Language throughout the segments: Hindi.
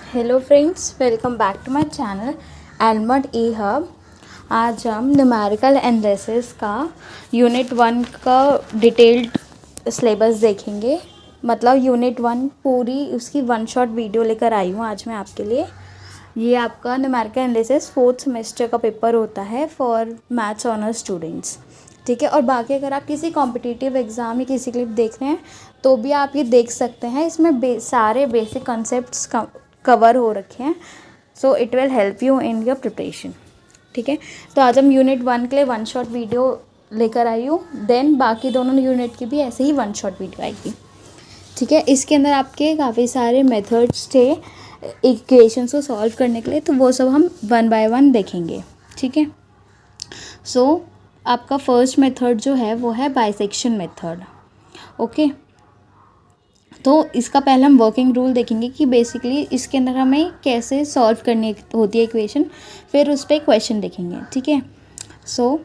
Hello friends, welcome back to my channel एलमड ई हब। आज हम न्यूमेरिकल एनालिसिस का यूनिट 1 का डिटेल्ड सिलेबस देखेंगे। मतलब यूनिट 1 पूरी उसकी वन शॉट वीडियो लेकर आई हूँ आज मैं आपके लिए। ये आपका न्यूमेरिकल एनालिसिस 4th सेमेस्टर का पेपर होता है फॉर मैथ्स ऑनर्स स्टूडेंट्स, ठीक है। और बाकी अगर आप किसी कॉम्पिटिटिव एग्ज़ाम या किसी के लिए देख रहे हैं तो भी आप ये देख सकते हैं। इसमें सारे बेसिक कॉन्सेप्ट्स कवर हो रखे हैं, so it will help you in your preparation, ठीक है। तो आज हम यूनिट 1 के लिए वन शॉट वीडियो लेकर आई हूँ, देन बाकी दोनों यूनिट की भी ऐसे ही वन शॉट वीडियो आएगी, ठीक है। इसके अंदर आपके काफ़ी सारे मेथड्स थे इक्वेशंस को सॉल्व करने के लिए, तो वो सब हम वन बाय वन देखेंगे, ठीक है। सो आपका फर्स्ट मेथड जो है वो है बाइसेक्शन मेथड, ओके। तो इसका पहले हम वर्किंग रूल देखेंगे कि बेसिकली इसके अंदर हमें कैसे सॉल्व करनी होती है इक्वेशन, फिर उस पर क्वेश्चन देखेंगे, ठीक है। So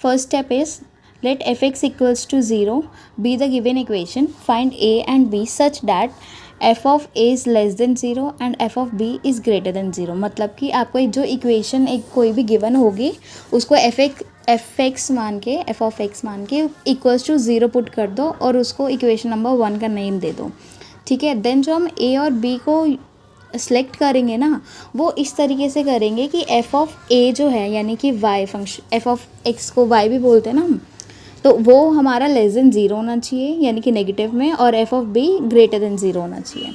first step is let F X equals to 0 be the given equation, find A and B such that F of A is less than 0 and F of B is greater than 0। मतलब कि आपको जो इक्वेशन एक कोई भी गिवन होगी उसको एफ ऑफ एक्स मान के इक्वल्स टू 0 पुट कर दो और उसको इक्वेशन नंबर 1 का नेम दे दो, ठीक है। देन जो हम ए और बी को सेलेक्ट करेंगे ना, वो इस तरीके से करेंगे कि एफ ऑफ ए जो है यानी कि Y function, F of X को वाई भी बोलते हैं ना हम, तो वो हमारा लेस देन 0 होना चाहिए यानी कि नेगेटिव में, और F of be greater than 0 होना चाहिए,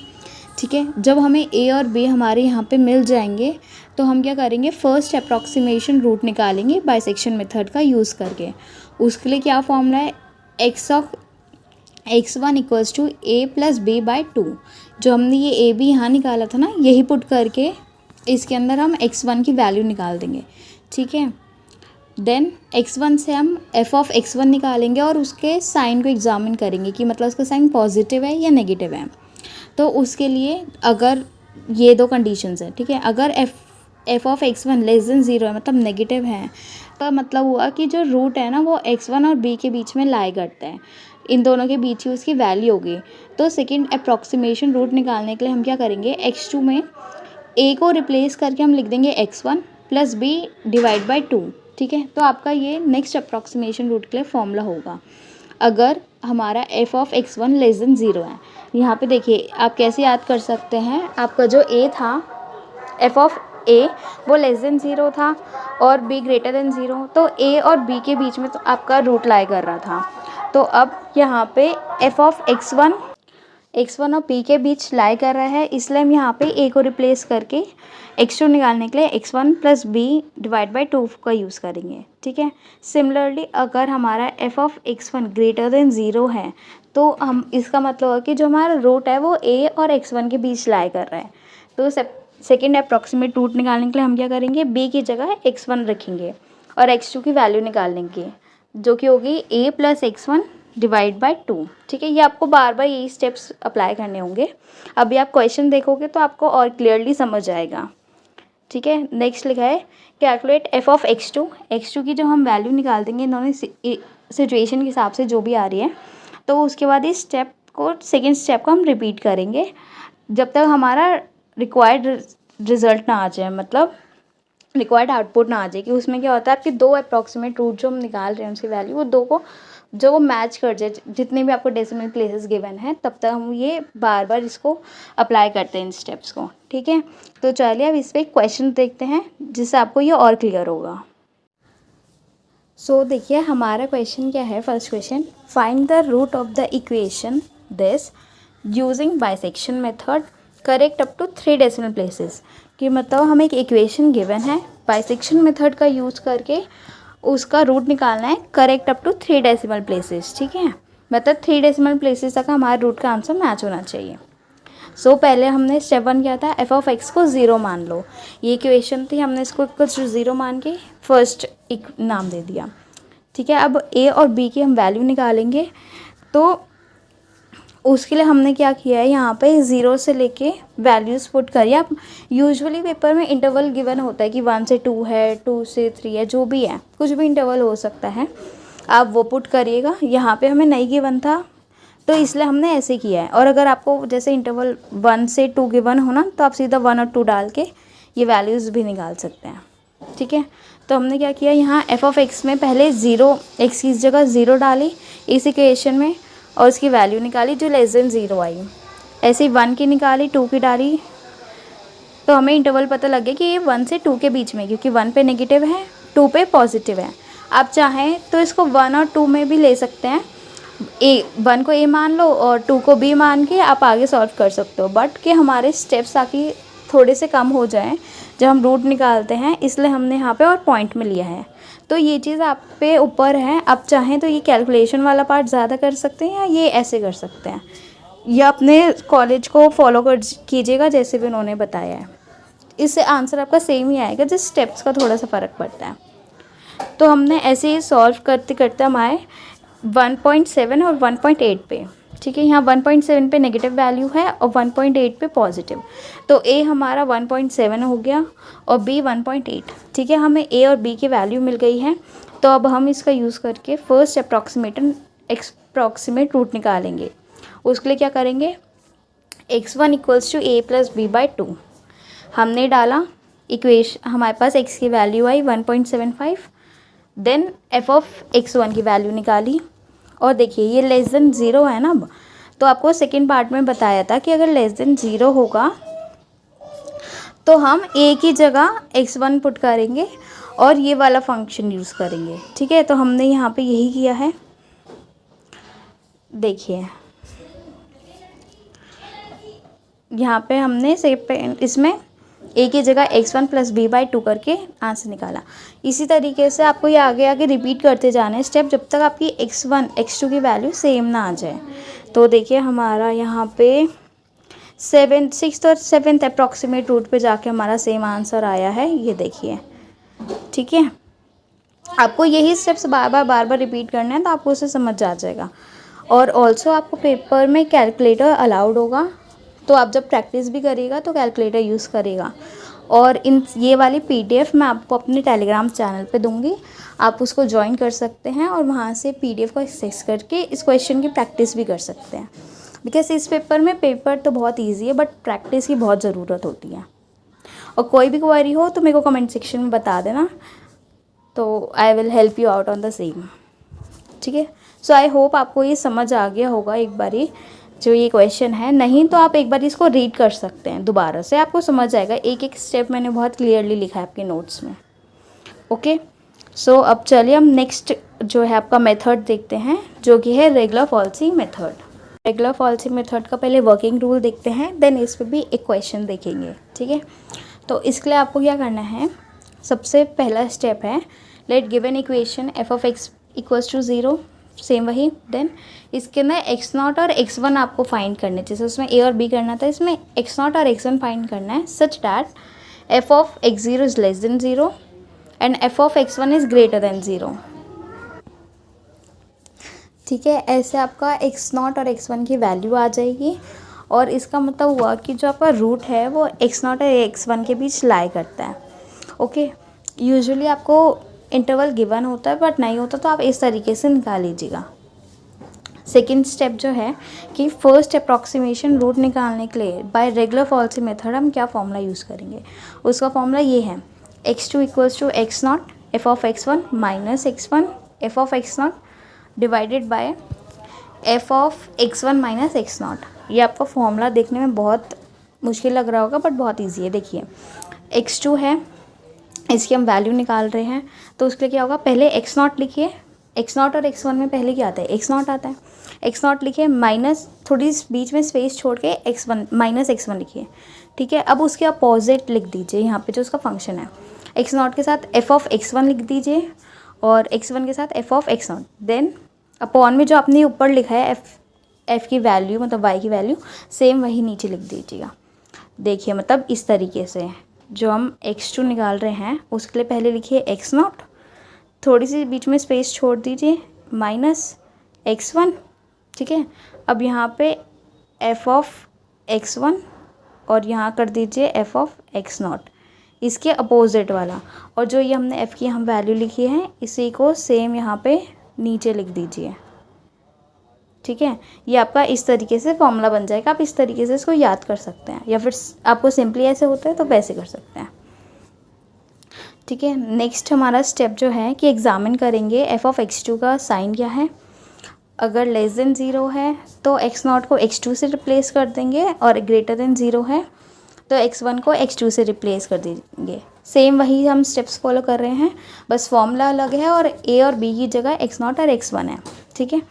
ठीक है। जब हमें ए और बी हमारे यहाँ पे मिल जाएंगे तो हम क्या करेंगे, फर्स्ट अप्रॉक्सीमेशन रूट निकालेंगे बाइसेक्शन मेथड का यूज़ करके। उसके लिए क्या फॉर्मूला है, X of x1 equals to A plus B by 2। जो हमने ये ए बी यहाँ निकाला था ना, यही पुट करके इसके अंदर हम x1 की वैल्यू निकाल देंगे, ठीक है। देन x1 से हम f ऑफ x1 निकालेंगे और उसके साइन को एग्जामिन करेंगे कि मतलब उसका साइन पॉजिटिव है या नेगेटिव है। तो उसके लिए अगर ये दो कंडीशंस है, ठीक है। अगर F of x1 less than 0 है मतलब नेगेटिव है, तो मतलब हुआ कि जो रूट है ना वो x1 और b के बीच में लाई करता है, इन दोनों के बीच ही उसकी वैल्यू होगी। तो सेकेंड अप्रॉक्सीमेशन रूट निकालने के लिए हम क्या करेंगे, x2 में a को रिप्लेस करके हम लिख देंगे x1 plus b divide by 2, ठीक है। तो आपका ये नेक्स्ट अप्रॉक्सीमेशन रूट के लिए फॉर्मूला होगा अगर हमारा f of x1 less than 0 है। यहाँ पे देखिए आप कैसे याद कर सकते हैं, आपका जो a था f ऑफ a वो लेस देन 0 था और b ग्रेटर देन 0, तो a और b के बीच में तो आपका रूट लाई कर रहा था। तो अब यहाँ पे f ऑफ x1 और p के बीच लाई कर रहा है, इसलिए हम यहाँ पे a को रिप्लेस करके x2 निकालने के लिए x1 plus b divide by 2 का यूज़ करेंगे, ठीक है। सिमिलरली अगर हमारा f of x1 greater than 0 है तो हम इसका मतलब है कि जो हमारा रूट है वो a और x1 के बीच लाई कर रहा है। तो सेकेंड अप्रॉक्सीमेट रूट निकालने के लिए हम क्या करेंगे, b की जगह x1 रखेंगे और x2 की वैल्यू निकाल लेंगे जो कि होगी a plus x1 divide by 2, ठीक है। ये आपको बार बार यही स्टेप्स अप्लाई करने होंगे। अभी आप क्वेश्चन देखोगे तो आपको और क्लियरली समझ आएगा, ठीक है। नेक्स्ट लिखा है कैलकुलेट एफ ऑफ x2 की जो हम वैल्यू निकाल देंगे दोनों सिचुएशन के हिसाब से जो भी आ रही है। तो उसके बाद इस स्टेप को, सेकेंड स्टेप को हम रिपीट करेंगे जब तक हमारा रिक्वायर्ड रिजल्ट ना आ जाए, मतलब रिक्वायर्ड आउटपुट ना आ जाए। कि उसमें क्या होता है, आपके दो अप्रॉक्सीमेट रूट जो हम निकाल रहे हैं उसकी वैल्यू वो दो को जो वो मैच कर जाए, जितने भी आपको डेसिमल प्लेसेस गिवन है, तब तक हम ये बार बार इसको अप्लाई करते हैं इन स्टेप्स को, ठीक है। तो चलिए अब इस पर क्वेश्चन देखते हैं जिससे आपको ये और क्लियर होगा। सो देखिए हमारा क्वेश्चन क्या है, first question, find the root of the equation this using bisection method correct up to 3 decimal places. कि मतलब हमें एक इक्वेशन गिवन है, बाइसेक्शन मेथड का यूज़ करके उसका रूट निकालना है correct up to 3 decimal places, ठीक है। मतलब 3 डेसिमल प्लेसेस तक हमारे रूट का आंसर मैच होना चाहिए। सो पहले हमने स्टेप 1 किया था, एफ ऑफ एक्स को 0 मान लो, ये इक्वेशन थी, हमने इसको इक्वल्स टू 0 मान के फर्स्ट एक नाम दे दिया, ठीक है। अब ए और बी की हम वैल्यू निकालेंगे, तो उसके लिए हमने क्या किया है, यहाँ पे 0 से लेके वैल्यूज़ पुट करिए। आप यूजुअली पेपर में इंटरवल गिवन होता है कि 1 से 2 है, 2 से 3 है, जो भी है कुछ भी इंटरवल हो सकता है, आप वो पुट करिएगा। यहाँ पे हमें नहीं गिवन था तो इसलिए हमने ऐसे किया है। और अगर आपको जैसे इंटरवल 1 से 2 गिवन हो ना, तो आप सीधा 1 और 2 डाल के ये वैल्यूज़ भी निकाल सकते हैं। ठीक है, तो हमने क्या किया, यहाँ एफ ऑफ एक्स में पहले ज़ीरो, एक्स की जगह ज़ीरो डाली इस इक्वेशन में और उसकी वैल्यू निकाली जो लेस देन ज़ीरो आई। ऐसे ही 1 की निकाली, 2 की डाली, तो हमें इंटरवल पता लग गया कि ये 1 से 2 के बीच में, क्योंकि 1 पे नेगेटिव है, 2 पे पॉजिटिव है। आप चाहें तो इसको 1 और 2 में भी ले सकते हैं, 1 को ए मान लो और 2 को बी मान के आप आगे सॉल्व कर सकते हो, बट कि हमारे स्टेप्स ताकि थोड़े से कम हो जाएं जब हम रूट निकालते हैं, इसलिए हमने यहाँ पे और पॉइंट में लिया है। तो ये चीज़ आप पे ऊपर है, आप चाहें तो ये कैलकुलेशन वाला पार्ट ज़्यादा कर सकते हैं या ये ऐसे कर सकते हैं, या अपने कॉलेज को फॉलो कर कीजिएगा जैसे भी उन्होंने बताया है। इससे आंसर आपका सेम ही आएगा, जिस स्टेप्स का थोड़ा सा फ़र्क पड़ता है। तो हमने ऐसे ही सॉल्व करते करते हम आए 1.7 और 1.8 पे। ठीक है, यहाँ 1.7 पे नेगेटिव वैल्यू है और 1.8 पे पॉजिटिव, तो ए हमारा 1.7 हो गया और बी 1.8। ठीक है, हमें ए और बी की वैल्यू मिल गई है। तो अब हम इसका यूज़ करके फर्स्ट अप्रॉक्सीमेट रूट निकालेंगे। उसके लिए क्या करेंगे, x1 equals to a plus B by 2 हमने डाला, इक्वेशन हमारे पास x की वैल्यू आई 1.75, देन f ऑफ x1 की वैल्यू निकाली। और देखिए ये लेस देन ज़ीरो है ना, तो आपको सेकेंड पार्ट में बताया था कि अगर लेस देन ज़ीरो होगा तो हम a की जगह x1 पुट करेंगे और ये वाला फंक्शन यूज़ करेंगे। ठीक है, तो हमने यहाँ पे यही किया है। देखिए यहाँ पे हमने इसमें a की जगह x1 प्लस बी बाई 2 करके आंसर निकाला। इसी तरीके से आपको ये आगे आगे रिपीट करते जाना है स्टेप, जब तक आपकी x1 x2 की वैल्यू सेम ना आ जाए। तो देखिए हमारा यहाँ पे 6th और 7th अप्रॉक्सीमेट रूट पे जाके हमारा सेम आंसर आया है, ये देखिए। ठीक है, आपको यही स्टेप्स बार बार रिपीट करना है, तो आपको उसे समझ आ जाएगा। और ऑल्सो आपको पेपर में कैलकुलेटर अलाउड होगा, तो आप जब प्रैक्टिस भी करिएगा तो कैलकुलेटर यूज़ करेगा। और ये वाली पीडीएफ मैं आपको अपने टेलीग्राम चैनल पे दूंगी, आप उसको ज्वाइन कर सकते हैं और वहाँ से पीडीएफ को एक्सेस करके इस क्वेश्चन की प्रैक्टिस भी कर सकते हैं। बिकॉज इस पेपर तो बहुत ईजी है, बट प्रैक्टिस की बहुत ज़रूरत होती है। और कोई भी क्वेरी हो तो मेरे को कमेंट सेक्शन में बता देना, तो I will help you out on the same. ठीक है, सो आई होप आपको ये समझ आ गया होगा एक बारी जो ये क्वेश्चन है। नहीं तो आप एक बार इसको रीड कर सकते हैं दोबारा से, आपको समझ आएगा। एक एक स्टेप मैंने बहुत क्लियरली लिखा है आपके नोट्स में। ओके, सो अब चलिए हम नेक्स्ट जो है आपका मेथड देखते हैं, जो कि है regular falsi method. Regular falsi method का पहले वर्किंग रूल देखते हैं, देन इस पर भी एक क्वेश्चन देखेंगे। ठीक है, तो इसके लिए आपको क्या करना है, सबसे पहला स्टेप है let given equation F of x equals to 0, same वही। देन इसके अंदर x0 और x1 आपको फाइंड करने, जैसे उसमें a और b करना था, इसमें x0 और x1 फाइंड करना है such that f of x0 is less than 0 and f of x1 is greater than 0। ठीक है, ऐसे आपका x0 और x1 की वैल्यू आ जाएगी। और इसका मतलब हुआ कि जो आपका रूट है वो x0 और x1 के बीच लाई करता है। ओके, यूजुअली आपको इंटरवल गिवन होता है, बट नहीं होता तो आप इस तरीके से निकाल लीजिएगा। सेकेंड स्टेप जो है कि फर्स्ट अप्रॉक्सीमेशन रूट निकालने के लिए बाय रेगुलर फॉल्सी मेथड हम क्या फॉर्मूला यूज़ करेंगे, उसका फॉर्मूला ये है x2 equals to x0 F of x1 minus x1 F of x0 divided by F of x1 minus x0। ये आपका फॉर्मूला देखने में बहुत मुश्किल लग रहा होगा, बट बहुत ईजी है। देखिए x2 है, इसकी हम वैल्यू निकाल रहे हैं, तो उसके लिए क्या होगा, पहले x0 लिखिए। x0 और x1 में पहले क्या आता है, x0 आता है। x0 लिखिए माइनस थोड़ी बीच में स्पेस छोड़ के x1 माइनस x1 लिखिए। ठीक है, अब उसके अपोजिट लिख दीजिए यहाँ पे जो उसका फंक्शन है, x0 के साथ f ऑफ x1 लिख दीजिए और x1 के साथ f of x0। Then upon में जो आपने ऊपर लिखा है f की वैल्यू मतलब y की वैल्यू सेम वही नीचे लिख दीजिएगा। देखिए मतलब इस तरीके से जो हम x2 निकाल रहे हैं उसके लिए पहले लिखिए x0, थोड़ी सी बीच में स्पेस छोड़ दीजिए माइनस x1। ठीक है, अब यहाँ पे f ऑफ x1 और यहाँ कर दीजिए f ऑफ x0, इसके अपोजिट वाला। और जो ये हमने f की हम वैल्यू लिखी है इसी को सेम यहाँ पे नीचे लिख दीजिए। ठीक है। ये आपका इस तरीके से फॉर्मूला बन जाएगा, आप इस तरीके से इसको याद कर सकते हैं, या फिर आपको सिंपली ऐसे होता है तो वैसे कर सकते हैं, ठीक है। नेक्स्ट हमारा स्टेप जो है कि एग्जामिन करेंगे f(x2) का साइन क्या है। अगर लेस देन 0 है तो x0 को x2 से रिप्लेस कर देंगे, और ग्रेटर देन 0 है तो x1 को x2 से रिप्लेस कर देंगे। सेम वही हम स्टेप्स फॉलो कर रहे हैं, बस फॉर्मूला अलग है और a और b की जगह x0 और x1 है, ठीक है।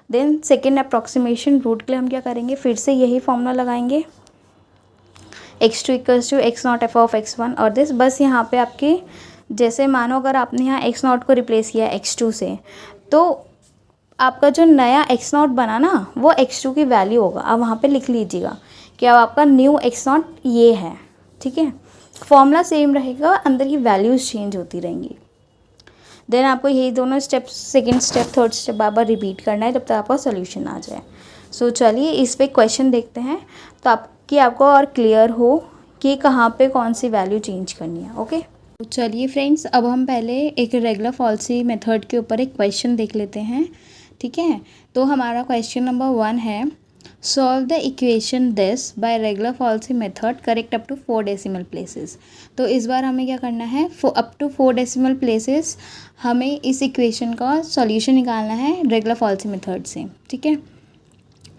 देन सेकेंड अप्रॉक्सीमेशन रूट के लिए हम क्या करेंगे, फिर से यही फॉर्मूला लगाएंगे, x2 = x0 f(x1) और दिस। बस यहाँ पे आपकी जैसे मानो अगर आपने यहाँ x0 को रिप्लेस किया x2 से, तो आपका जो नया x0 बना ना वो x2 की वैल्यू होगा। अब वहाँ पे लिख लीजिएगा कि अब आपका न्यू x0 ये है, ठीक है। फॉर्मूला सेम रहेगा, अंदर की वैल्यूज़ चेंज होती रहेंगी। देन आपको यही दोनों steps, second step third step बार बार रिपीट करना है जब तक आपका सोल्यूशन आ जाए। सो चलिए इस पे क्वेश्चन देखते हैं, तो आपको और क्लियर हो कि कहाँ पे कौन सी वैल्यू चेंज करनी है। ओके, तो चलिए फ्रेंड्स, अब हम पहले एक रेगुलर फॉल्सी मेथड के ऊपर एक क्वेश्चन देख लेते हैं, ठीक है। तो हमारा क्वेश्चन नंबर 1 है, solve the equation this by regular falsi method, correct up to 4 decimal places. तो इस बार हमें क्या करना है, अप टू 4 डेसिमल प्लेसेस हमें इस इक्वेशन का सॉल्यूशन निकालना है रेगुलर फॉल्सी मेथड से, ठीक है।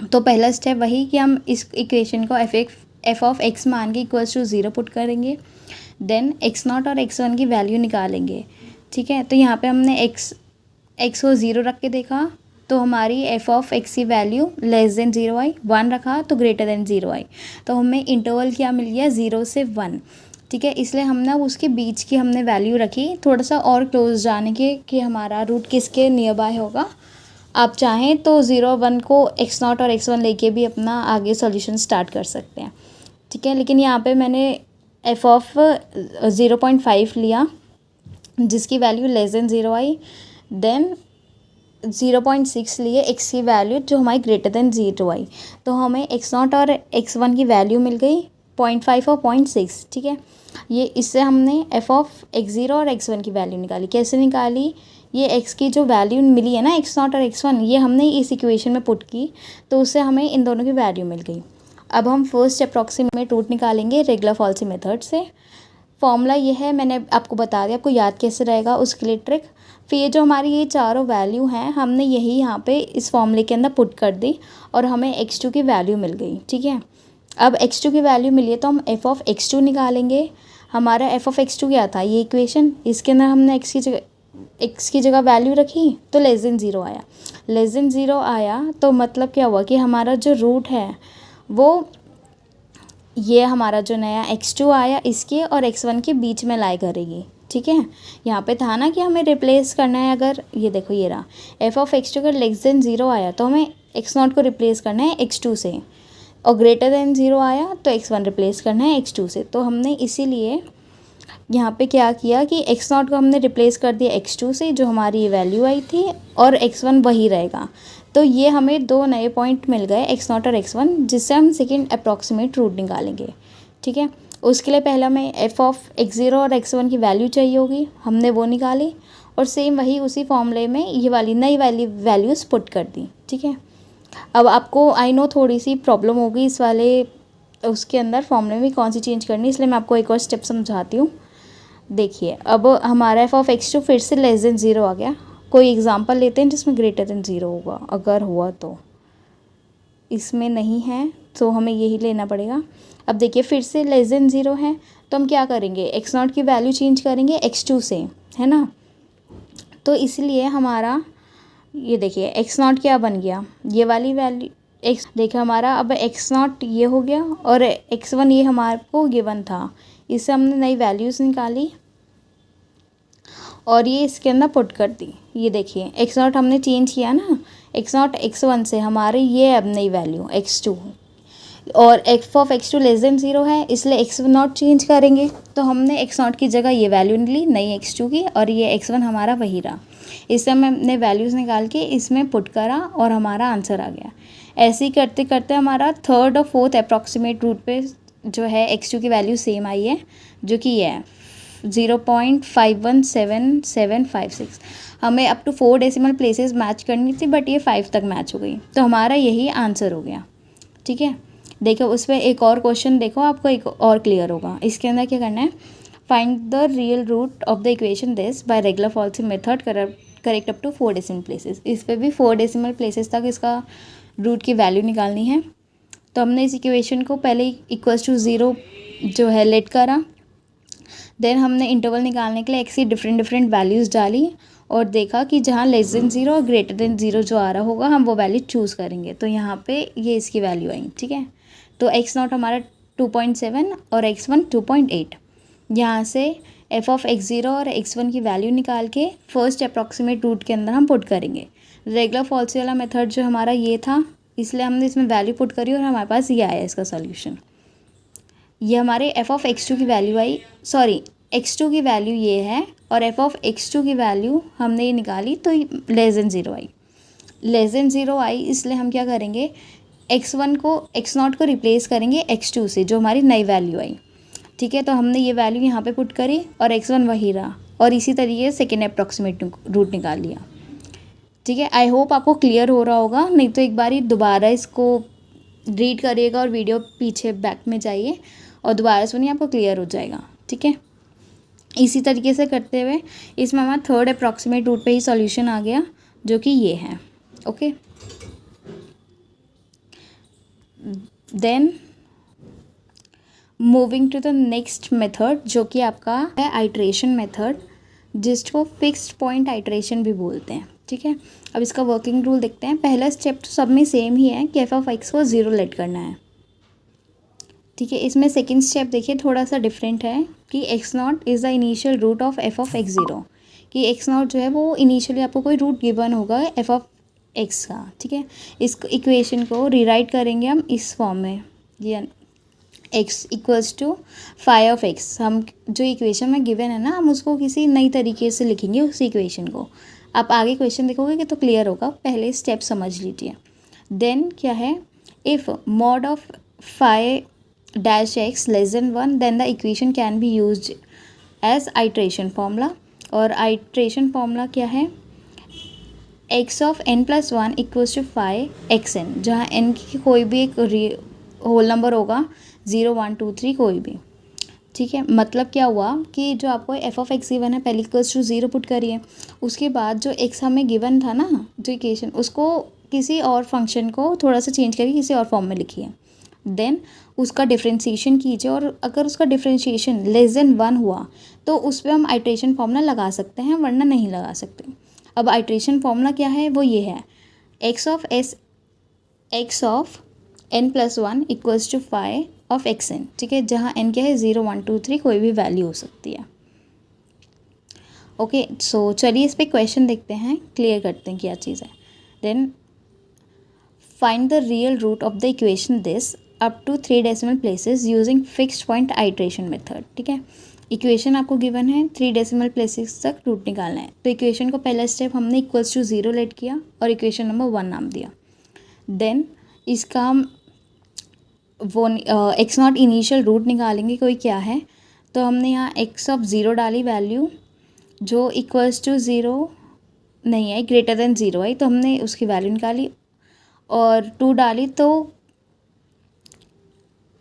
तो पहला स्टेप वही कि हम इस इक्वेशन को f(x) मान के = 0 पुट करेंगे। देन x0 और x1 की वैल्यू निकालेंगे, ठीक है। तो यहाँ पे हमने x को 0 रख के देखा तो हमारी f(x) की वैल्यू लेस देन 0 आई, 1 रखा तो ग्रेटर देन 0 आई, तो हमें इंटरवल क्या मिल गया 0 से 1, ठीक है। इसलिए हमने उसके बीच की हमने वैल्यू रखी, थोड़ा सा और क्लोज जाने के कि हमारा रूट किसके नियर बाय होगा। आप चाहें तो 0 1 को x0 और x1 लेके भी अपना आगे सॉल्यूशन स्टार्ट कर सकते हैं, ठीक है। लेकिन यहाँ पे मैंने f(0.5) लिया जिसकी वैल्यू लेस देन 0 आई। देन 0.6 लिए x की वैल्यू जो हमारी ग्रेटर देन 0 आई, तो हमें x0 और x1 की वैल्यू मिल गई 0.5 और 0.6, ठीक है। ये इससे हमने f(x0) और x1 की वैल्यू निकाली। कैसे निकाली, ये x की जो वैल्यू मिली है ना x0 और x1, ये हमने इस इक्वेशन में पुट की, तो उससे हमें इन दोनों की वैल्यू मिल गई। अब हम फर्स्ट अप्रॉक्सीमेट रूट निकालेंगे रेगुलर फॉल्सी मेथड से। फॉर्मूला ये है, मैंने आपको बता दिया, आपको याद कैसे रहेगा उसके लिए ट्रिक। फिर ये जो हमारी ये चारों वैल्यू हैं हमने यही यहाँ पे इस फॉर्मूले के अंदर पुट कर दी और हमें x2 की वैल्यू मिल गई, ठीक है। अब x2 की वैल्यू मिली है तो हम f(x2) निकालेंगे। हमारा f(x2) क्या था, ये इक्वेशन, इसके अंदर हमने x की जगह वैल्यू रखी तो लेस देन 0 आया। लेस देन 0 आया तो मतलब क्या हुआ कि हमारा जो रूट है वो ये हमारा जो नया x2 आया इसके और x1 के बीच में लाई करेगी, ठीक है। यहाँ पे था ना कि हमें रिप्लेस करना है, अगर ये देखो ये रहा f(x2) अगर लेस देन 0 आया तो हमें x0 को रिप्लेस करना है x2 से, और ग्रेटर देन 0 आया तो x1 रिप्लेस करना है x2 से। तो हमने इसीलिए यहाँ पे क्या किया कि x0 को हमने रिप्लेस कर दिया x2 से, जो हमारी ये वैल्यू आई थी, और x1 वही रहेगा। तो ये हमें दो नए पॉइंट मिल गए x0 और x1, जिससे हम सेकेंड अप्रॉक्सीमेट रूट निकालेंगे, ठीक है। उसके लिए पहला हमें f(x0) और x1 की वैल्यू चाहिए होगी, हमने वो निकाली, और सेम वही उसी फॉर्मूले में ये वाली नई वैल्यूज़ पुट कर दी, ठीक है। अब आपको आई नो थोड़ी सी प्रॉब्लम होगी इस वाले उसके अंदर फॉर्मूले में कौन सी चेंज करनी है, इसलिए मैं आपको एक और स्टेप समझाती हूँ। देखिए अब हमारा f(x2) फिर से लेस देन 0 आ गया। कोई एग्जांपल लेते हैं जिसमें ग्रेटर देन 0 होगा, अगर हुआ तो। इसमें नहीं है तो हमें यही लेना पड़ेगा। अब देखिए फिर से लेस देन 0 है तो हम क्या करेंगे, x0 की वैल्यू चेंज करेंगे x2 से, है ना। तो इसलिए हमारा ये देखिए x0 क्या बन गया, ये वाली वैल्यू x, देखिए हमारा अब x0 ये हो गया और x1 ये हमारे को गिवन था, इससे हमने नई वैल्यूज़ निकाली और ये इसके अंदर पुट कर दी। ये देखिए x0 हमने चेंज किया ना, x0 x1 से हमारी ये अब नई वैल्यू x2, और f(x2) लेस देन 0 है इसलिए x0 चेंज करेंगे, तो हमने x0 की जगह ये वैल्यू ली नई x2 की, और ये x1 हमारा वही रहा। इससे हमने वैल्यूज़ निकाल के इसमें पुट करा और हमारा आंसर आ गया। ऐसे ही करते करते हमारा थर्ड और फोर्थ अप्रॉक्सीमेट रूट पे जो है x2 की वैल्यू सेम आई है, जो कि ये है 0.517756। हमें up to 4 decimal places match करनी थी, बट ये 5 तक मैच हो गई, तो हमारा यही आंसर हो गया। ठीक है, देखो उस पर एक और क्वेश्चन देखो, आपको एक और क्लियर होगा। इसके अंदर क्या करना है, find the real root of the equation this by regular false method correct up to 4 decimal places. इस पर भी 4 डेसिमल प्लेसेस तक इसका रूट की वैल्यू निकालनी है। तो हमने इस इक्वेशन को पहले इक्वल्स टू 0 जो है लेट करा, देन हमने इंटरवल निकालने के लिए एक्स की डिफरेंट वैल्यूज़ डाली और देखा कि जहाँ लेस देन 0 और ग्रेटर देन 0 जो आ रहा होगा हम वो वैल्यू चूज़ करेंगे। तो यहाँ पे ये इसकी वैल्यू आई। ठीक है, तो x0 हमारा 2.7 और x1 2.8। यहाँ से f(x0) और x1 की वैल्यू निकाल के फर्स्ट अप्रॉक्सीमेट रूट के अंदर हम पुट करेंगे। रेगुलर फॉल्स वाला मेथड जो हमारा ये था, इसलिए हमने इसमें वैल्यू पुट करी और हमारे पास ये आया इसका सॉल्यूशन। ये हमारे f(x2) की वैल्यू आई, सॉरी x2 की वैल्यू ये है और f(x2) की वैल्यू हमने ये निकाली तो लेस देन 0 आई। लेस देन 0 आई, इसलिए हम क्या करेंगे, x1 को x0 को रिप्लेस करेंगे x2 से, जो हमारी नई वैल्यू आई। ठीक है, तो हमने ये वैल्यू यहाँ पे पुट करी और x1 वही रहा और इसी तरीके से सेकेंड अप्रॉक्सीमेट रूट निकाल लिया। ठीक है, आई होप आपको क्लियर हो रहा होगा, नहीं तो एक बार ही दोबारा इसको रीड करिएगा और वीडियो पीछे बैक में जाइए और दोबारा सुनिए, आपको क्लियर हो जाएगा। ठीक है, इसी तरीके से करते हुए इसमें हमारा थर्ड अप्रॉक्सीमेट रूट पे ही सॉल्यूशन आ गया, जो कि ये है। Okay, then moving to the next method, जो कि आपका है आइट्रेशन मेथड, जिसको फिक्स्ड पॉइंट आइट्रेशन भी बोलते हैं। ठीक है, अब इसका वर्किंग रूल देखते हैं। पहला स्टेप तो सब में सेम ही है कि f(x) को 0 लेट करना है। ठीक है, इसमें सेकंड स्टेप देखिए थोड़ा सा डिफरेंट है कि x0 is the initial root of f(x0), कि x0 जो है वो इनिशियली आपको कोई रूट गिवन होगा f(x) का। ठीक है, इस इक्वेशन को रीराइट करेंगे हम इस फॉर्म में, ये x इक्वल्स टू phi(x), हम जो इक्वेशन में गिवन है ना, हम उसको किसी नई तरीके से लिखेंगे उस इक्वेशन को। आप आगे क्वेश्चन देखोगे कि तो क्लियर होगा, पहले स्टेप समझ लीजिए। देन क्या है, if mod of phi(x) less than 1, then the equation can be used as iteration formula. और आइट्रेशन फॉर्मूला क्या है, x(n+1) इक्वल्स टू phi(xn), जहाँ n की कोई भी एक होल नंबर होगा, 0 1 2 3 कोई भी। ठीक है, मतलब क्या हुआ कि जो आपको f(x) गिवन है, पहले इक्वल्स टू 0 पुट करिए, उसके बाद जो x हमें गिवन था ना जो इक्वेशन, उसको किसी और फंक्शन को थोड़ा सा चेंज करके किसी और फॉर्म में लिखिए। देन उसका डिफ्रेंशिएशन कीजिए और अगर उसका डिफ्रेंशिएशन लेस देन 1 हुआ तो उस पर हम आइट्रेशन फार्मूला लगा सकते हैं, वरना नहीं लगा सकते। अब आइट्रेशन फार्मूला क्या है, वो ये है, x(n+1) इक्वल्स टू phi(xn). ठीक है, जहाँ n क्या है, 0 1 2 3 कोई भी वैल्यू हो सकती है। ओके, सो चलिए इस पे क्वेश्चन देखते हैं, क्लियर करते हैं क्या चीज़ है। Then find the real root of the equation this up to 3 decimal places using fixed point iteration method. ठीक है, इक्वेशन आपको गिवन है, 3 डेसिमल प्लेसेस तक रूट निकालना है। तो इक्वेशन को पहला स्टेप हमने इक्वल्स टू 0 लेट किया और इक्वेशन नंबर 1 नाम दिया। देन इसका हम वो x0 इनिशियल रूट निकालेंगे, कोई क्या है, तो हमने यहाँ x(0) डाली वैल्यू, जो इक्वल्स टू 0 नहीं आई, ग्रेटर देन 0 आई, तो हमने उसकी वैल्यू निकाली और 2 डाली, तो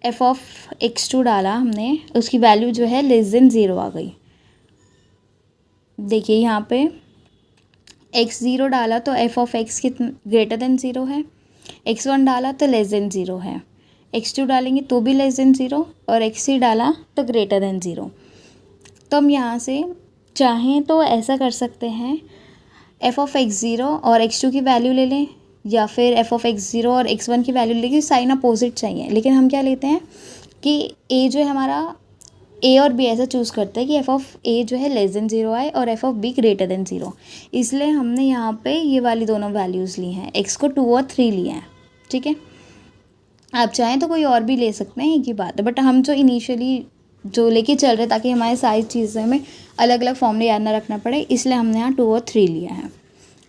f(x2) डाला हमने, उसकी वैल्यू जो है लेस देन 0 आ गई। देखिए यहाँ पे x0 डाला तो f(x) कितना ग्रेटर देन 0 है, x1 डाला तो लेस देन 0 है, x2 डालेंगे तो भी लेस देन 0 और x3 डाला तो ग्रेटर देन 0। तो हम यहाँ से चाहें तो ऐसा कर सकते हैं, f(x0) और x2 की वैल्यू ले लें, या फिर f(x0) और x1 की वैल्यू लेके साइन अपोजिट चाहिए। लेकिन हम क्या लेते हैं कि a जो है हमारा, a और b ऐसा चूज़ करते हैं कि f(a) जो है लेस देन 0 आए और f(b) ग्रेटर देन 0। इसलिए हमने यहाँ पे ये वाली दोनों वैल्यूज़ ली हैं, x को 2 और 3 लिए हैं। ठीक है, आप चाहें तो कोई और भी ले सकते हैं, एक ही बात है, बट हम जो इनिशियली जो लेके चल रहे ताकि हमारे सारी चीज़ें में अलग अलग फॉर्मूले याद ना रखना पड़े, इसलिए हमने यहाँ 2 और 3 लिया है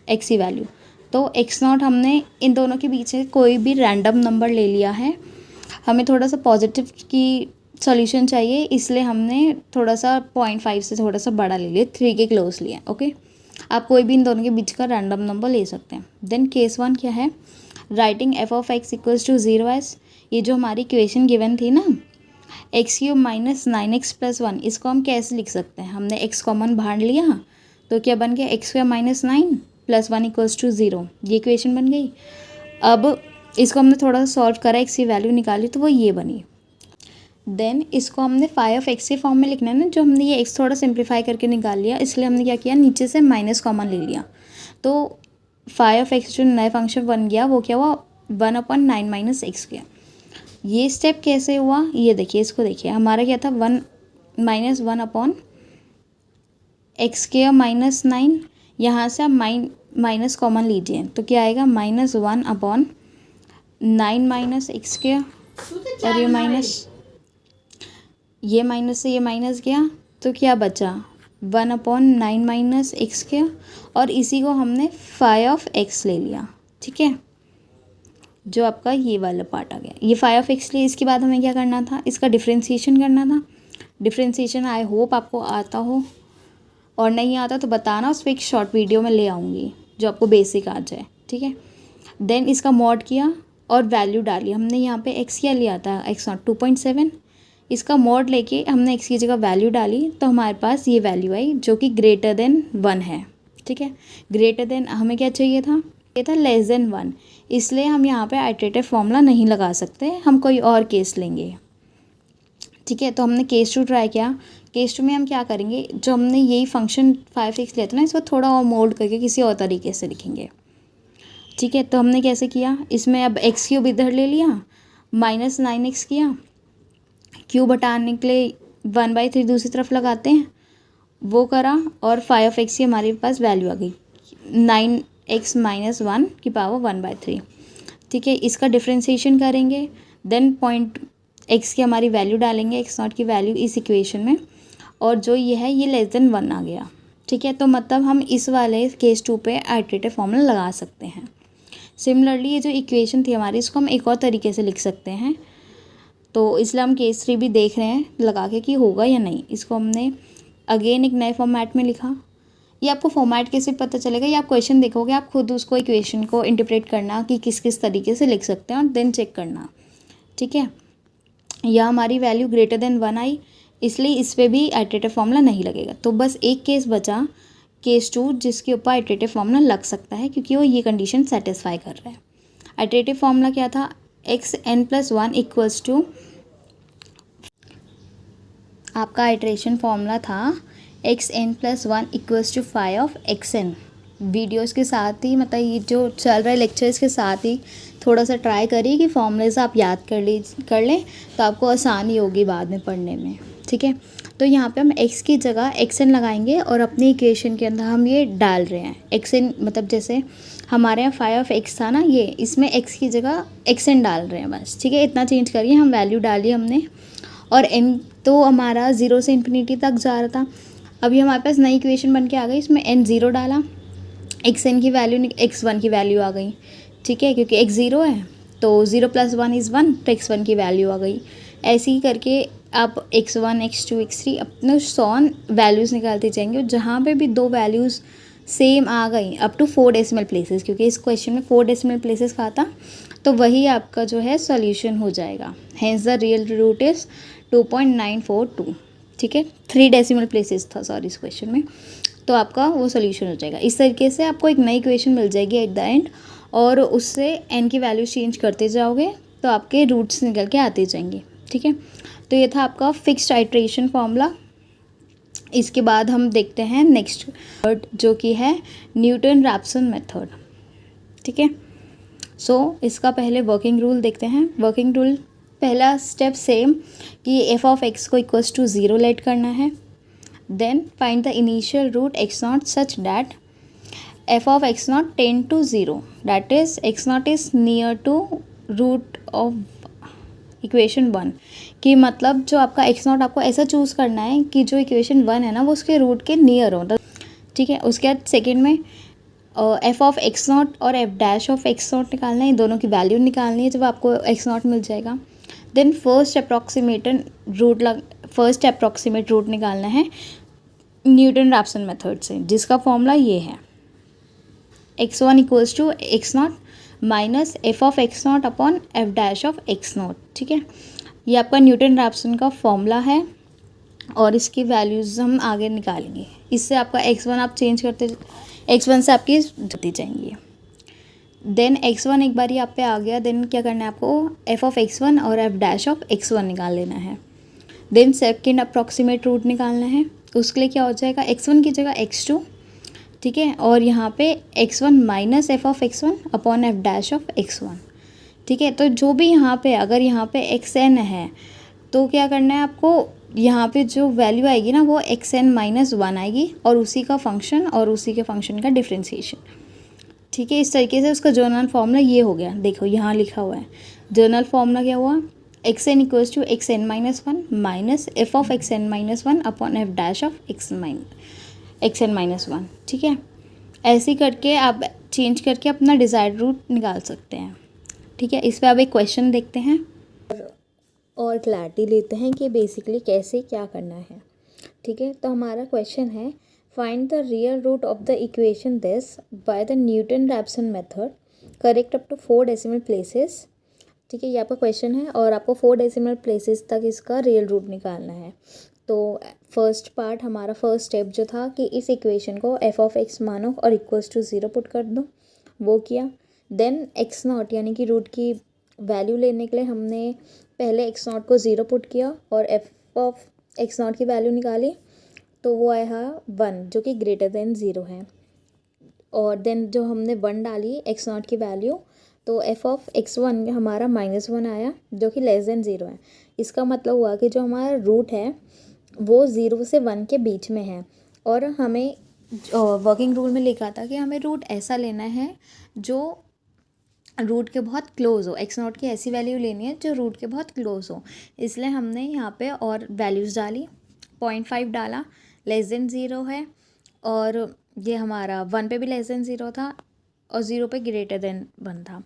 x की वैल्यू। तो x0 हमने इन दोनों के बीच कोई भी रैंडम नंबर ले लिया है। हमें थोड़ा सा पॉजिटिव की सॉल्यूशन चाहिए, इसलिए हमने थोड़ा सा 0.5 से थोड़ा सा बड़ा ले लिया, 3 के क्लोज लिया। ओके, आप कोई भी इन दोनों के बीच का रैंडम नंबर ले सकते हैं। देन केस 1 क्या है, writing F of x equals to 0 as, ये जो हमारी इक्वेशन गिवन थी ना, x cube minus 9x plus 1, इसको हम कैसे लिख सकते हैं, हमने x कॉमन बाहर लिया तो क्या बन गया, X square minus 9 plus 1 equals to 0, ये इक्वेशन बन गई। अब इसको हमने थोड़ा सा सॉल्व करा, एक्स की वैल्यू निकाली तो वो ये बनी। देन इसको हमने फाई ऑफ एक्स के फॉर्म में लिखना है ना, जो हमने ये एक्स थोड़ा सिंप्लीफाई करके निकाल लिया, इसलिए हमने क्या किया, नीचे से माइनस कॉमन ले लिया, तो फाई ऑफ एक्स जो नया फंक्शन बन गया वो क्या हुआ, 1/9 माइनस एक्स गया। ये स्टेप कैसे हुआ, ये देखिए, इसको देखिए, हमारा क्या था, 1 माइनस 1/x² माइनस 9, यहाँ से आप माइनस कॉमन लीजिए तो क्या आएगा, -1/9 माइनस x², और ये माइनस से ये माइनस गया तो क्या बचा, 1/9 माइनस x², और इसी को हमने फाई ऑफ एक्स ले लिया। ठीक है, जो आपका ये वाला पार्ट आ गया, ये फाई ऑफ एक्स लिए। इसके बाद हमें क्या करना था, इसका डिफ्रेंशिएशन करना था। डिफ्रेंशिएशन आई होप आपको आता हो, और नहीं आता तो बताना, उस पर एक शॉर्ट वीडियो में ले आऊँगी जो आपको बेसिक आ जाए। ठीक है, देन इसका मॉड किया और वैल्यू डाली, हमने यहाँ पे एक्स क्या लिया था, x0 2.7, इसका मॉड लेके हमने एक्स की जगह वैल्यू डाली तो हमारे पास ये वैल्यू आई जो कि ग्रेटर देन 1 है। ठीक है, ग्रेटर देन हमें क्या चाहिए था, ये था लेस देन 1, इसलिए हम यहाँ पे आइटरेटिव फॉर्मूला नहीं लगा सकते, हम कोई और केस लेंगे। ठीक है, तो हमने केस 2 ट्राई किया। केस 2 में हम क्या करेंगे, जो हमने यही फंक्शन 5x लिया था ना, इसको थोड़ा और मोल्ड करके किसी और तरीके से लिखेंगे। ठीक है, तो हमने कैसे किया, इसमें अब x³ इधर ले लिया, -9x किया, क्यूब हटाने के लिए 1/3 दूसरी तरफ लगाते हैं, वो करा, और फाई ऑफ एक्स की हमारे पास वैल्यू आ गई 9x माइनस 1 की पावर 1/3। ठीक है, इसका डिफ्रेंशिएशन करेंगे, देन पॉइंट x की हमारी वैल्यू डालेंगे, x0 की वैल्यू इस इक्वेशन में, और जो ये है ये लेस देन 1 आ गया। ठीक है, तो मतलब हम इस वाले केस 2 पे आइटरेटिव फॉर्मूला लगा सकते हैं। सिमिलरली ये जो इक्वेशन थी हमारी, इसको हम एक और तरीके से लिख सकते हैं, तो इसलिए हम केस 3 भी देख रहे हैं लगा के कि होगा या नहीं। इसको हमने अगेन एक नए फॉर्मेट में लिखा। ये आपको फॉर्मेट कैसे पता चलेगा, ये आप क्वेश्चन देखोगे, आप खुद उसको इक्वेशन को इंटरप्रेट करना कि किस किस तरीके से लिख सकते हैं, और देन चेक करना। ठीक है, यह हमारी वैल्यू ग्रेटर देन 1 आई, इसलिए इस पर भी आइटरेटिव फॉर्मूला नहीं लगेगा। तो बस एक केस बचा, केस 2, जिसके ऊपर आइटरेटिव फॉर्मूला लग सकता है क्योंकि वो ये कंडीशन सेटिस्फाई कर रहा है। आइटरेटिव फॉर्मूला क्या था, xn+1 इक्वल्स टू, आपका आइटरेशन फॉर्मूला था xn+1 equals to phi of xn। Videos के साथ ही, मतलब ये जो चल रहा है लेक्चर्स के साथ ही थोड़ा सा ट्राई करिए कि फॉर्मूलेज आप याद कर लें, तो आपको आसानी होगी बाद में पढ़ने में। ठीक है, तो यहाँ पे हम x की जगह xn लगाएंगे, और अपनी इक्वेशन के अंदर हम ये डाल रहे हैं xn, मतलब जैसे हमारे यहाँ फाई ऑफ x था ना, ये इसमें x की जगह xn डाल रहे हैं बस। ठीक है, इतना चेंज करिए, हम वैल्यू डाली हमने, और n तो हमारा 0 से इन्फिनिटी तक जा रहा था। अभी हमारे पास नई इक्वेशन बन के आ गई, इसमें n 0 डाला, xn की वैल्यू x1 की वैल्यू आ गई। ठीक है, क्योंकि x 0 है तो 0 + 1 = 1, तो x1 की वैल्यू आ गई। ऐसे ही करके आप x1 x2 x3 अपने सॉन वैल्यूज़ निकालते जाएंगे, और जहाँ पे भी दो वैल्यूज़ सेम आ गई अप टू 4 डेसिमल प्लेसेस, क्योंकि इस क्वेश्चन में 4 डेसिमल प्लेसेस का था, तो वही आपका जो है सॉल्यूशन हो जाएगा। Hence the real root is 2.942। ठीक है, 3 डेसिमल प्लेसेस था सॉरी इस क्वेश्चन में, तो आपका वो सोल्यूशन हो जाएगा। इस तरीके से आपको एक नई इक्वेशन मिल जाएगी एट द एंड, और उससे n की वैल्यू चेंज करते जाओगे तो आपके रूट्स निकल के आते जाएंगे। ठीक है, तो ये था आपका फिक्स्ड आइटरेशन फॉर्मूला। इसके बाद हम देखते हैं नेक्स्ट जो कि है न्यूटन रैप्सन मेथड। ठीक है, सो इसका पहले वर्किंग रूल देखते हैं। वर्किंग रूल, पहला स्टेप सेम कि एफ ऑफ एक्स को इक्वल्स टू 0 लेट करना है। Then find the initial root x0 such that f of x0 tend to 0, that is x0 is near to root of equation 1, कि मतलब जो आपका x0 आपको ऐसा चूज़ करना है कि जो इक्वेशन 1 है ना वो उसके रूट के नियर हो। ठीक है, उसके बाद सेकेंड में f ऑफ x0 और f डैश ऑफ x0 निकालना है, इन दोनों की वैल्यू निकालनी है, जब आपको x0 मिल जाएगा। देन फर्स्ट अप्रॉक्सीमेट रूट निकालना है न्यूटन रैप्सन मेथड से, जिसका फॉर्मूला ये है x1 equals to X naught minus F of X naught upon F dash of X naught. ठीक है, ये आपका न्यूटन रैप्सन का फॉर्मूला है और इसकी वैल्यूज़ हम आगे निकालेंगे। इससे आपका x1 आप चेंज करते, x1 से आपकी जाती जाएंगी। देन x1 एक बार यहाँ पे आ गया, देन क्या करना है आपको f ऑफ x1 और f डैश ऑफ x1 निकाल लेना है। देन सेकेंड अप्रॉक्सीमेट रूट निकालना है, उसके लिए क्या हो जाएगा x1 की जगह x2। ठीक है, और यहाँ पे x1 minus F of x1 upon F dash of x1। ठीक है, तो जो भी यहाँ पे अगर यहाँ पे xn है तो क्या करना है आपको, यहाँ पे जो वैल्यू आएगी ना वो xn माइनस 1 आएगी और उसी का फंक्शन और उसी के फंक्शन का डिफ्रेंशिएशन। ठीक है, इस तरीके से उसका जर्नल फार्मूला ये हो गया। देखो यहाँ लिखा हुआ है जर्नल फार्मूला क्या हुआ, xn equals to xn minus 1 minus F of xn minus 1 upon F dash of xn minus 1। ठीक है, ऐसे ही करके आप चेंज करके अपना डिज़ायर्ड रूट निकाल सकते हैं। ठीक है, इस पर आप एक क्वेश्चन देखते हैं और क्लैरिटी लेते हैं कि बेसिकली कैसे क्या करना है। ठीक है, तो हमारा क्वेश्चन है find the real root of the equation this by the Newton Raphson method correct up to 4 decimal places. ठीक है, ये आपका क्वेश्चन है और आपको 4 डेसिमल प्लेसेस तक इसका रियल रूट निकालना है। तो फर्स्ट पार्ट हमारा फर्स्ट स्टेप जो था कि इस इक्वेशन को एफ ऑफ एक्स मानो और इक्वल्स टू 0 पुट कर दो, वो किया। देन एक्स नॉट यानी कि रूट की वैल्यू लेने के लिए हमने पहले एक्स नॉट को 0 पुट किया और एफ ऑफ एक्स नॉट की वैल्यू निकाली, तो वो आया 1 जो कि ग्रेटर देन 0 है। और देन जो हमने 1 डाली एक्स नॉट की वैल्यू, तो एफ ऑफ x1 हमारा -1 आया जो कि लेस देन 0 है। इसका मतलब हुआ कि जो हमारा रूट है वो 0 से 1 के बीच में है और हमें वर्किंग रूल में लिखा था कि हमें रूट ऐसा लेना है जो रूट के बहुत क्लोज हो, एक्स नॉट की ऐसी वैल्यू लेनी है जो रूट के बहुत क्लोज हो। इसलिए हमने यहाँ पे और वैल्यूज़ डाली, 0.5 डाला, लेस देन 0 है और ये हमारा 1 पे भी लेस देन 0 था और 0 पे ग्रेटर देन 1 था,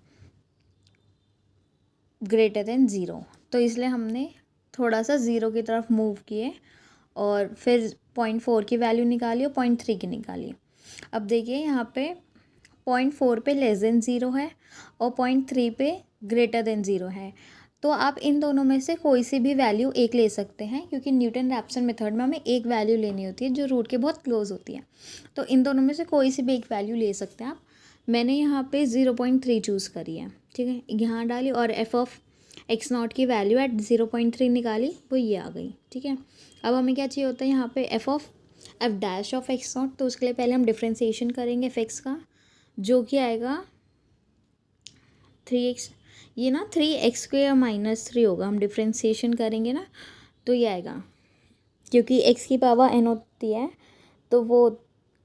ग्रेटर देन 0। तो इसलिए हमने थोड़ा सा 0 की तरफ मूव किए और फिर 0.4 की वैल्यू निकाली और 0.3 की निकाली। अब देखिए यहाँ पे 0.4 पे लेस देन 0 है और 0.3 पे ग्रेटर देन 0 है। तो आप इन दोनों में से कोई सी भी वैल्यू एक ले सकते हैं, क्योंकि न्यूटन रैप्सन मेथड में हमें एक वैल्यू लेनी होती है जो रूट के बहुत क्लोज होती है। तो इन दोनों में से कोई सी भी एक वैल्यू ले सकते हैं आप। मैंने यहाँ पे 0.3 चूज़ करी है। ठीक है, यहाँ डाली और एफ ऑफ एक्स नॉट की वैल्यू एट 0.3 निकाली, वो ये आ गई। ठीक है, अब हमें क्या चाहिए होता है यहाँ पे F dash of X not. तो उसके लिए पहले हम डिफ्रेंसिएशन करेंगे एफ एक्स का, जो कि आएगा 3x, ये ना 3x² -3 होगा। हम डिफ्रेंसिएशन करेंगे ना तो ये आएगा, क्योंकि x की पावर n होती है तो वो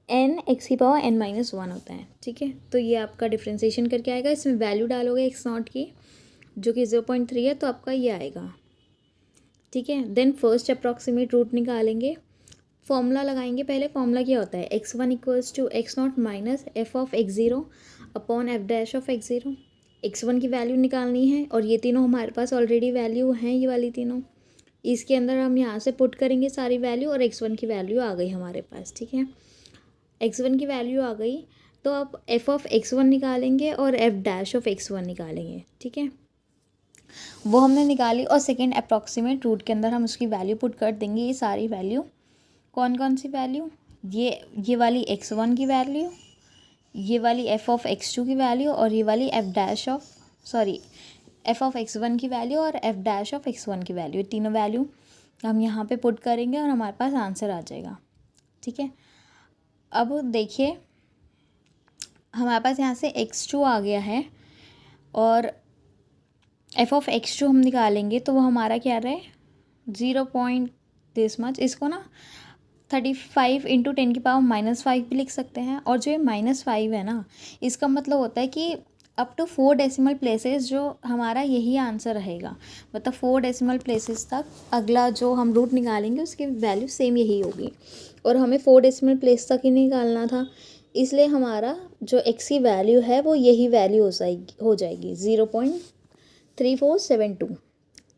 n x की पावर n-1 होता है। ठीक है, तो ये आपका डिफ्रेंसिएशन करके आएगा। इसमें वैल्यू डालोगे एक्स नॉट की जो कि 0.3 है, तो आपका ये आएगा। ठीक है, देन फर्स्ट अप्रॉक्सीमेट रूट निकालेंगे, फॉर्मूला लगाएंगे। पहले फॉर्मूला क्या होता है, x1 equals to X naught minus F of x0 upon F dash of x0। x1 की वैल्यू निकालनी है और ये तीनों हमारे पास ऑलरेडी वैल्यू हैं, ये वाली तीनों। इसके अंदर हम यहाँ से पुट करेंगे सारी वैल्यू और x1 की वैल्यू आ गई हमारे पास। ठीक है, x1 की वैल्यू आ गई तो अब एफ ऑफ x1 निकालेंगे और एफ डैश ऑफ x1 निकालेंगे। ठीक है, वो हमने निकाली और सेकेंड अप्रॉक्सीमेट रूट के अंदर हम उसकी वैल्यू पुट कर देंगे। ये सारी वैल्यू कौन कौन सी वैल्यू, ये वाली x1 की वैल्यू, ये वाली एफ ऑफ x2 की वैल्यू और ये वाली एफ ऑफ x1 की वैल्यू और एफ डैश ऑफ x1 की वैल्यू, तीनों वैल्यू हम यहाँ पे पुट करेंगे और हमारे पास आंसर आ जाएगा। ठीक है, अब देखिए हमारे पास यहाँ से x2 आ गया है और एफ ऑफ x2 हम निकालेंगे तो वो हमारा क्या रहे 0 पॉइंट दिस मच। इसको ना 35 इंटू 10 की पावर -5 भी लिख सकते हैं। और जो ये -5 है ना, इसका मतलब होता है कि अप टू 4 डेसिमल प्लेसेस जो हमारा यही आंसर रहेगा, मतलब 4 डेसिमल प्लेसेस तक अगला जो हम रूट निकालेंगे उसकी वैल्यू सेम यही होगी। और हमें 4 डेसिमल प्लेस तक ही निकालना था, इसलिए हमारा जो x की वैल्यू है वो यही वैल्यू हो जाएगी 0.3472।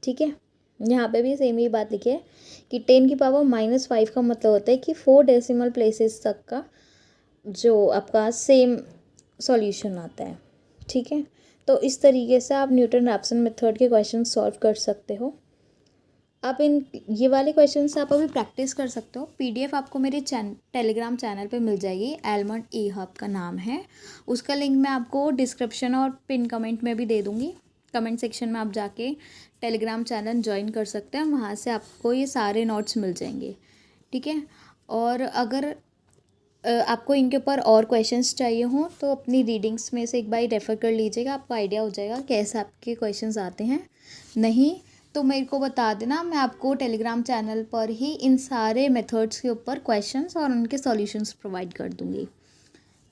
ठीक है, यहाँ पे भी सेम ही बात लिखी है कि 10 की पावर -5 का मतलब होता है कि 4 डेसिमल प्लेसेस तक का जो आपका सेम सॉल्यूशन आता है। ठीक है, तो इस तरीके से आप न्यूटन रैप्सन मेथड के क्वेश्चन सॉल्व कर सकते हो। आप ये वाले क्वेश्चन से आप अभी प्रैक्टिस कर सकते हो। पीडीएफ आपको मेरे टेलीग्राम चैनल पे मिल जाएगी, एलमंड ई हब का नाम है। उसका लिंक मैं आपको डिस्क्रिप्शन और पिन कमेंट में भी दे दूँगी। कमेंट सेक्शन में आप जाके टेलीग्राम चैनल ज्वाइन कर सकते हैं, वहाँ से आपको ये सारे नोट्स मिल जाएंगे। ठीक है, और अगर आपको इनके ऊपर और क्वेश्चंस चाहिए हों तो अपनी रीडिंग्स में से एक बार रेफ़र कर लीजिएगा, आपको आइडिया हो जाएगा कैसे आपके क्वेश्चंस आते हैं। नहीं तो मेरे को बता देना, मैं आपको टेलीग्राम चैनल पर ही इन सारे मेथड्स के ऊपर क्वेश्चंस और उनके सॉल्यूशंस प्रोवाइड कर दूँगी।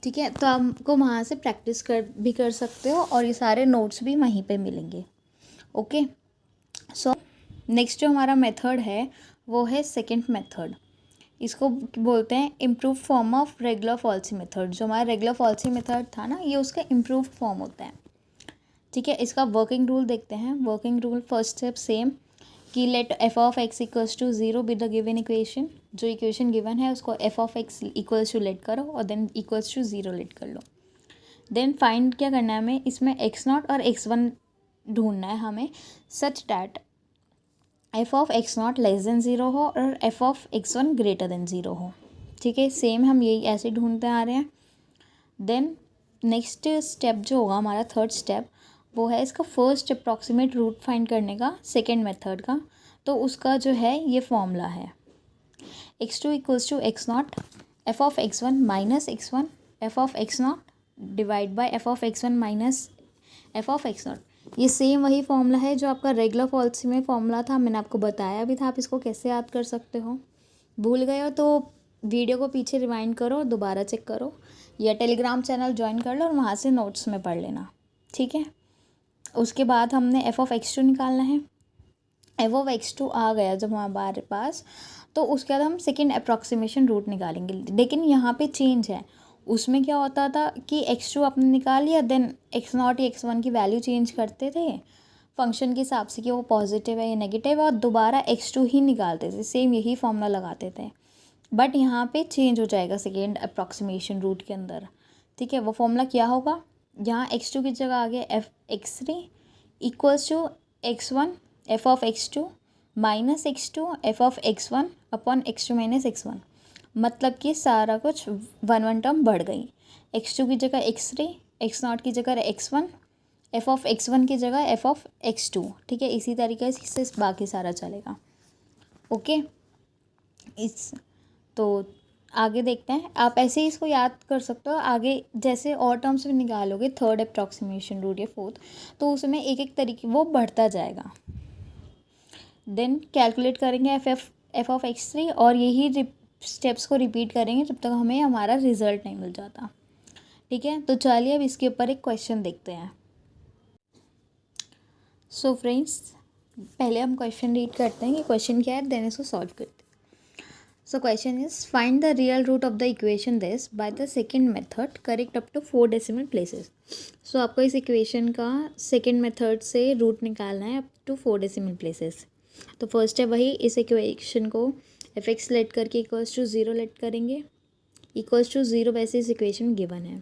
ठीक है, तो आपको वहाँ से प्रैक्टिस कर सकते हो और ये सारे नोट्स भी वहीं पे मिलेंगे। ओके, सो नेक्स्ट जो हमारा मेथड है वो है सेकंड मेथड। इसको बोलते हैं improve form of regular falsi method. जो हमारा रेगुलर फॉल्सी मेथड था ना, ये उसका इम्प्रूव फॉर्म होता है। ठीक है, इसका वर्किंग रूल देखते हैं। Working rule first step same कि let f of x equals to 0 be the given equation. जो इक्वेशन गिवन है उसको f of x equals to let करो और देन इक्वल्स टू 0 लेट कर लो। देन फाइंड क्या करना है हमें, इसमें x0 और x1 ढूंढना है हमें, such that F of x0 less than 0 हो और F of x1 greater than 0 हो। ठीक है, सेम हम यही ऐसे ढूंढते आ रहे हैं। देन नेक्स्ट स्टेप जो होगा हमारा थर्ड स्टेप, वो है इसका फर्स्ट अप्रॉक्सीमेट रूट फाइंड करने का, सेकेंड मेथड का। तो उसका जो है ये फॉर्मूला है x2 equals to x0 F of x1 minus x1 F of x0 divide by F of x1 minus F of x0। ये सेम वही फॉर्मूला है जो आपका रेगुलर फॉल्सी में फॉर्मूला था, मैंने आपको बताया भी था। आप इसको कैसे याद कर सकते हो, भूल गए हो तो वीडियो को पीछे रिवाइंड करो, दोबारा चेक करो या टेलीग्राम चैनल ज्वाइन कर लो और वहाँ से नोट्स में पढ़ लेना। ठीक है, उसके बाद हमने एफ ऑफ x2 निकालना है। एफ ऑफ x2 आ गया जब हमारे पास, तो उसके बाद हम सेकेंड अप्रॉक्सीमेशन रूट निकालेंगे। लेकिन यहाँ पे चेंज है, उसमें क्या होता था कि x2 आपने निकाल लिया, देन x0 या x1 की वैल्यू चेंज करते थे फंक्शन के हिसाब से कि वो पॉजिटिव है या नेगेटिव है, और दोबारा x2 ही निकालते थे, सेम यही फॉर्मूला लगाते थे। बट यहाँ पे चेंज हो जाएगा सेकेंड अप्रॉक्सीमेशन रूट के अंदर। ठीक है, वो फॉर्मूला क्या होगा, यहाँ x2 की जगह आ गया F x3 equals to x1 F of x2 minus x2 F of x1 upon x2 minus x1। मतलब कि सारा कुछ वन टर्म बढ़ गई, x2 की जगह x3, x0 की जगह x1, एफ ऑफ x1 की जगह एफ ऑफ x2। ठीक है, इसी तरीके से बाकी सारा चलेगा। ओके, तो आगे देखते हैं। आप ऐसे ही इसको याद कर सकते हो। आगे जैसे और टर्म्स में निकालोगे थर्ड अप्रॉक्सीमेशन रूट या फोर्थ, तो उसमें एक एक तरीके वो बढ़ता जाएगा। देन कैलकुलेट करेंगे एफ ऑफ x3 और यही स्टेप्स को रिपीट करेंगे जब तक हमें हमारा रिजल्ट नहीं मिल जाता। ठीक है, तो चलिए अब इसके ऊपर एक क्वेश्चन देखते हैं। सो फ्रेंड्स, पहले हम क्वेश्चन रीड करते हैं कि क्वेश्चन क्या है, देन इसको सॉल्व करते हैं। So question is find the real root of the equation this by the second method correct up to 4 decimal places. So आपको इस इक्वेशन का सेकेंड मेथड से रूट निकालना है अप टू 4 डेसिमल प्लेसेस। तो फर्स्ट है वही, इस इक्वेशन को एफ एक्स लेट करके इक्वल्स टू 0 लेट करेंगे, इक्वल्स टू 0 वैसे इस इक्वेशन गिवन है।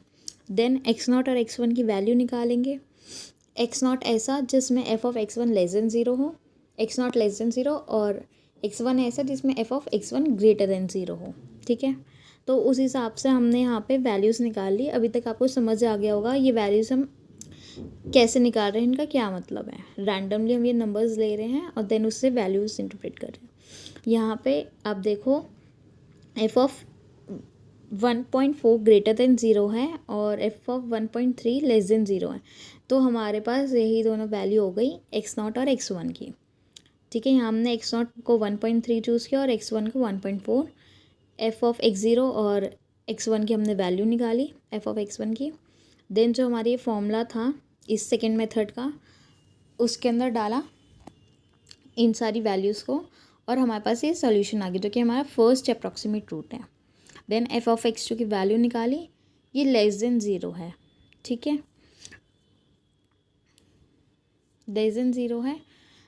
देन x0 और x1 की वैल्यू निकालेंगे। x0 ऐसा जिसमें F of x1 less than 0 हो, x0 लेस देन 0, और x1 ऐसा जिसमें F of x1 greater than 0 हो। ठीक है, तो उस हिसाब से हमने यहाँ पे वैल्यूज़ निकाल ली। अभी तक आपको समझ आ गया होगा ये वैल्यूज़ हम कैसे निकाल रहे हैं, इनका क्या मतलब है। रैंडमली हम ये नंबर्स ले रहे हैं और देन उससे वैल्यूज़ इंटरप्रेट कर रहे हैं। यहाँ पे आप देखो एफ ऑफ 1.4 ग्रेटर देन 0 है और एफ ऑफ 1.3 लेस देन 0 है। तो हमारे पास यही दोनों वैल्यू हो गई x0 और x1 की। ठीक है, यहाँ हमने x0 को 1.3 चूज़ किया और x1 को 1.4। एफ ऑफ x0 और x1 की हमने वैल्यू निकाली एफ ऑफ x1 की। देन जो हमारी ये फॉर्मूला था इस सेकेंड मेथड का, उसके अंदर डाला इन सारी वैल्यूज़ को और हमारे पास ये सॉल्यूशन आ गया जो कि हमारा फर्स्ट अप्रॉक्सीमेट रूट है। देन एफ ऑफ x2 की वैल्यू निकाली, ये लेस देन 0 है। ठीक है, लेस देन 0 है।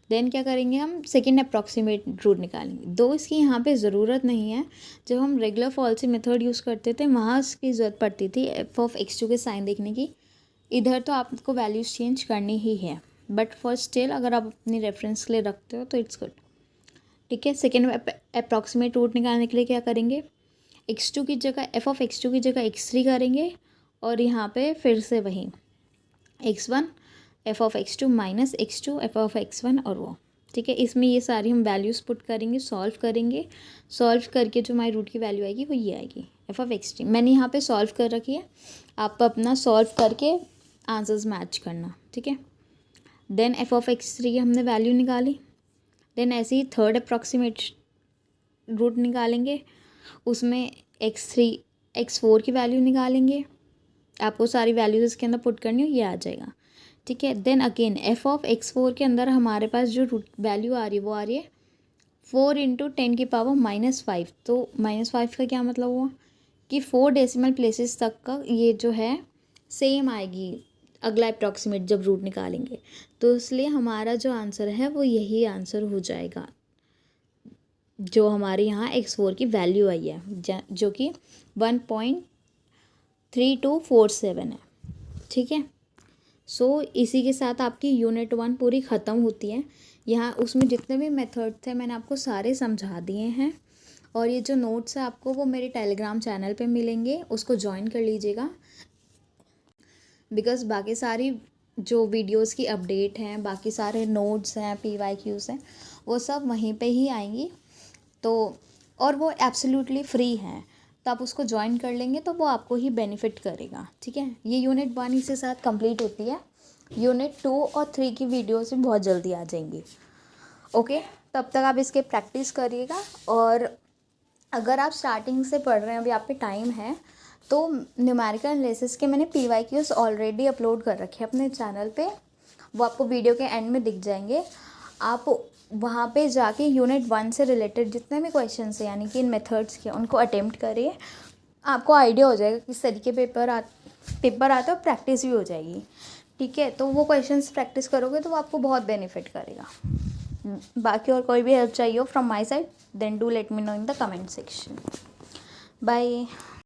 देन क्या करेंगे, हम सेकेंड अप्रॉक्सीमेट रूट निकालेंगे। दो इसकी यहाँ पे ज़रूरत नहीं है, जब हम रेगुलर फॉल्सी मेथड यूज़ करते थे वहाँ इसकी ज़रूरत पड़ती थी एफ ऑफ x2 के साइन देखने की। इधर तो आपको वैल्यूज़ चेंज करनी ही है, बट फॉर स्टिल अगर आप अपनी रेफरेंस के लिए रखते हो तो इट्स गुड। ठीक है, सेकेंड अप्रॉक्सीमेट रूट निकालने के लिए क्या करेंगे, x2 की जगह एफ ऑफ x2 की जगह x3 करेंगे, और यहाँ पे फिर से वही x1 F of x2 minus x2 F of x1 और वो। ठीक है, इसमें ये सारी हम वैल्यूज़ पुट करेंगे, सॉल्व करेंगे। सॉल्व करके जो हमारी रूट की वैल्यू आएगी वो ये आएगी, एफ ऑफ x3। मैंने यहाँ पे सॉल्व कर रखी है, आप अपना सॉल्व करके आंसर्स मैच करना। ठीक है, देन एफ ऑफ x3 की हमने वैल्यू निकाली। देन ऐसे ही थर्ड अप्रॉक्सीमेट रूट निकालेंगे, उसमें x3 x4 की वैल्यू निकालेंगे। आपको सारी वैल्यूज़ इसके अंदर पुट करनी हो, ये आ जाएगा। ठीक है, then again F of x4 के अंदर हमारे पास जो रूट वैल्यू आ रही है वो आ रही है 4 इंटू 10 की पावर -5। तो -5 का क्या मतलब हुआ कि 4 डेसिमल प्लेसेस तक का ये जो है सेम आएगी अगला अप्रॉक्सीमेट जब रूट निकालेंगे। तो इसलिए हमारा जो आंसर है वो यही आंसर हो जाएगा, जो हमारे यहाँ x4 की वैल्यू आई है, जो कि 1.3247 है। ठीक है, सो इसी के साथ आपकी यूनिट 1 पूरी ख़त्म होती है। यहाँ उसमें जितने भी मेथड थे मैंने आपको सारे समझा दिए हैं, और ये जो नोट्स है आपको वो मेरे टेलीग्राम चैनल पे मिलेंगे, उसको ज्वाइन कर लीजिएगा। बिकॉज़ बाकी सारी जो वीडियोस की अपडेट हैं, बाकी सारे नोट्स हैं, PYQs हैं, वो सब वहीं पे ही आएंगी। तो और वो एब्सोल्युटली फ्री हैं, तो आप उसको ज्वाइन कर लेंगे तो वो आपको ही बेनिफिट करेगा। ठीक है, ये यूनिट 1 इसके साथ कंप्लीट होती है। यूनिट 2 और 3 की वीडियोस भी बहुत जल्दी आ जाएंगी। ओके, तब तक आप इसके प्रैक्टिस करिएगा। और अगर आप स्टार्टिंग से पढ़ रहे हैं, अभी आप पे टाइम है, तो न्यूमेरिकल एनालिसिस के मैंने PYQs ऑलरेडी अपलोड कर रखे हैं अपने चैनल पे, वो आपको वीडियो के एंड में दिख जाएंगे। आप वहाँ पे जाके यूनिट 1 से रिलेटेड जितने भी क्वेश्चंस हैं, यानी कि इन मेथड्स के, उनको अटेम्प्ट करिए। आपको आइडिया हो जाएगा किस तरीके पेपर आता है, और प्रैक्टिस भी हो जाएगी। ठीक है, तो वो क्वेश्चंस प्रैक्टिस करोगे तो वो आपको बहुत बेनिफिट करेगा। बाकी और कोई भी हेल्प चाहिए हो from my side, then do let me know in the comment section. Bye.